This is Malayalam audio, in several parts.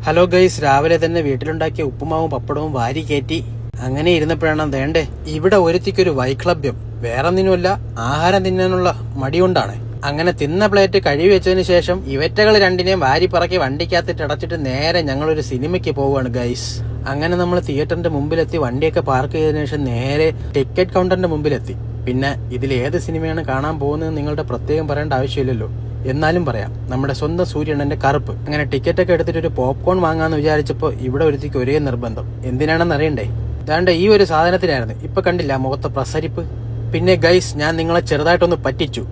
ഹലോ ഗൈസ്, രാവിലെ തന്നെ വീട്ടിലുണ്ടാക്കിയ ഉപ്പുമാവും പപ്പടവും വാരി കയറ്റി അങ്ങനെ ഇരുന്നപ്പോഴാണ് വേണ്ടേ ഇവിടെ ഒരുത്തിക്കൊരു വൈക്ലഭ്യം. വേറൊന്നിനുമല്ല, ആഹാരം തിന്നാനുള്ള മടികൊണ്ടാണ്. അങ്ങനെ തിന്ന പ്ലേറ്റ് കഴുകി വെച്ചതിന് ശേഷം ഇവറ്റകൾ രണ്ടിനെയും വാരി പറക്കി വണ്ടിക്കകത്തിട്ട് അടച്ചിട്ട് നേരെ ഞങ്ങളൊരു സിനിമയ്ക്ക് പോവുകയാണ് ഗൈസ്. അങ്ങനെ നമ്മൾ തിയേറ്ററിന്റെ മുമ്പിലെത്തി വണ്ടിയൊക്കെ പാർക്ക് ചെയ്തതിനു ശേഷം നേരെ ടിക്കറ്റ് കൗണ്ടറിന്റെ മുമ്പിലെത്തി. പിന്നെ ഇതിൽ ഏത് സിനിമയാണ് കാണാൻ പോകുന്നത് നിങ്ങളുടെ പ്രത്യേകം പറയേണ്ട ആവശ്യമില്ലല്ലോ, എന്നാലും പറയാം, നമ്മുടെ സ്വന്തം സൂര്യണ്ണന്റെ കറുപ്പ്. അങ്ങനെ ടിക്കറ്റ് ഒക്കെ എടുത്തിട്ട് ഒരു പോപ്കോൺ വാങ്ങാന്ന് വിചാരിച്ചപ്പോൾ ഇവിടെ ഒരുത്തിക്ക് ഒരേ നിർബന്ധം. എന്തിനാണെന്ന് അറിയണ്ടേ? ഇതാണ്ട് ഈ ഒരു സാധനത്തിനായിരുന്നു. ഇപ്പൊ കണ്ടില്ല മുഖത്തെ പ്രസരിപ്പ്. പിന്നെ ഗൈസ്, ഞാൻ നിങ്ങളെ ചെറുതായിട്ടൊന്ന് പറ്റിച്ചു.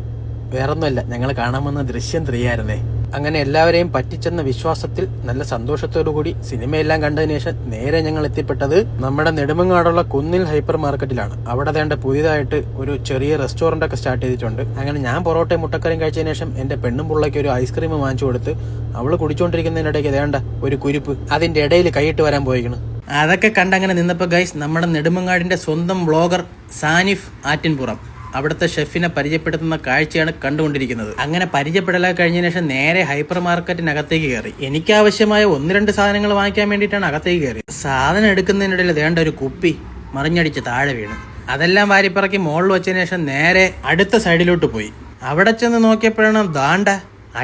വേറൊന്നുമല്ല, ഞങ്ങൾ കാണാൻ വന്ന ദൃശ്യം 3 ആയിരുന്നേ. അങ്ങനെ എല്ലാവരെയും പറ്റിച്ചെന്ന വിശ്വാസത്തിൽ നല്ല സന്തോഷത്തോടു കൂടി സിനിമയെല്ലാം കണ്ടതിന് ശേഷം നേരെ ഞങ്ങൾ എത്തിപ്പെട്ടത് നമ്മുടെ നെടുമങ്ങാടുള്ള കുന്നിൽ ഹൈപ്പർ മാർക്കറ്റിലാണ്. അവിടെ വേണ്ട പുതിയതായിട്ട് ഒരു ചെറിയ റെസ്റ്റോറന്റ് ഒക്കെ സ്റ്റാർട്ട് ചെയ്തിട്ടുണ്ട്. അങ്ങനെ ഞാൻ പൊറോട്ടയും മുട്ടക്കറിയും കഴിച്ചതിന് ശേഷം എന്റെ പെണ്ണും പിള്ളയ്ക്ക് ഒരു ഐസ്ക്രീം വാങ്ങിച്ചു കൊടുത്ത് അവള് കുടിച്ചോണ്ടിരിക്കുന്നതിനിടയ്ക്ക് വേണ്ട ഒരു കുരിപ്പ് അതിന്റെ ഇടയിൽ കൈയിട്ട് വരാൻ പോയിക്കണം. അതൊക്കെ കണ്ടങ്ങനെ നിന്നപ്പോ ഗൈസ്, നമ്മുടെ നെടുമങ്ങാടിന്റെ സ്വന്തം വ്ളോഗർ സാനിഫ് ആറ്റിൻപുറം അവിടുത്തെ ഷെഫിനെ പരിചയപ്പെടുത്തുന്ന കാഴ്ചയാണ് കണ്ടുകൊണ്ടിരിക്കുന്നത്. അങ്ങനെ പരിചയപ്പെടലൊക്കെ കഴിഞ്ഞതിന് ശേഷം നേരെ ഹൈപ്പർ മാർക്കറ്റിനകത്തേക്ക് കയറി. എനിക്ക് ആവശ്യമായ 1-2 സാധനങ്ങൾ വാങ്ങിക്കാൻ വേണ്ടിയിട്ടാണ് അകത്തേക്ക് കയറിയത്. സാധനം എടുക്കുന്നതിനിടയിൽ വേണ്ട ഒരു കുപ്പി മറിഞ്ഞടിച്ച് താഴെ വീണ്. അതെല്ലാം വാരിപ്പിറക്കി മുകളിൽ വെച്ചതിന് ശേഷം നേരെ അടുത്ത സൈഡിലോട്ട് പോയി. അവിടെ ചെന്ന് നോക്കിയപ്പോഴാണ് ദാണ്ട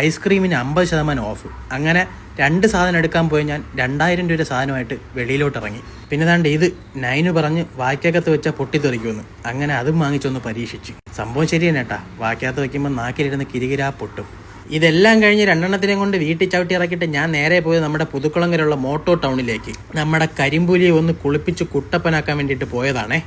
ഐസ്ക്രീമിന് 50% ഓഫ്. അങ്ങനെ 2 സാധനം എടുക്കാൻ പോയി ഞാൻ 2000 രൂപ സാധനമായിട്ട് വെളിയിലോട്ട് ഇറങ്ങി. പിന്നെ ദാണ്ട് ഇത് നൈന് പറഞ്ഞ് വാക്കകത്ത് വെച്ചാൽ പൊട്ടിത്തെറിക്കുമെന്ന്. അങ്ങനെ അതും വാങ്ങിച്ചൊന്ന് പരീക്ഷിച്ചു. സംഭവം ശരി തന്നെ കേട്ടാ, വാക്കകത്ത് വെക്കുമ്പോൾ നാക്കിലിരുന്ന് കിരികിരാ പൊട്ടും. ഇതെല്ലാം കഴിഞ്ഞ് 2 കൊണ്ട് വീട്ടിൽ ചവിട്ടി ഇറക്കിയിട്ട് ഞാൻ നേരെ പോയത് നമ്മുടെ പുതുക്കുളങ്ങരയുള്ള മോട്ടോ ടൗണിലേക്ക്. നമ്മുടെ കരിമ്പുലിയെ ഒന്ന് കുളിപ്പിച്ച് കുട്ടപ്പനാക്കാൻ വേണ്ടിയിട്ട് പോയതാണേ.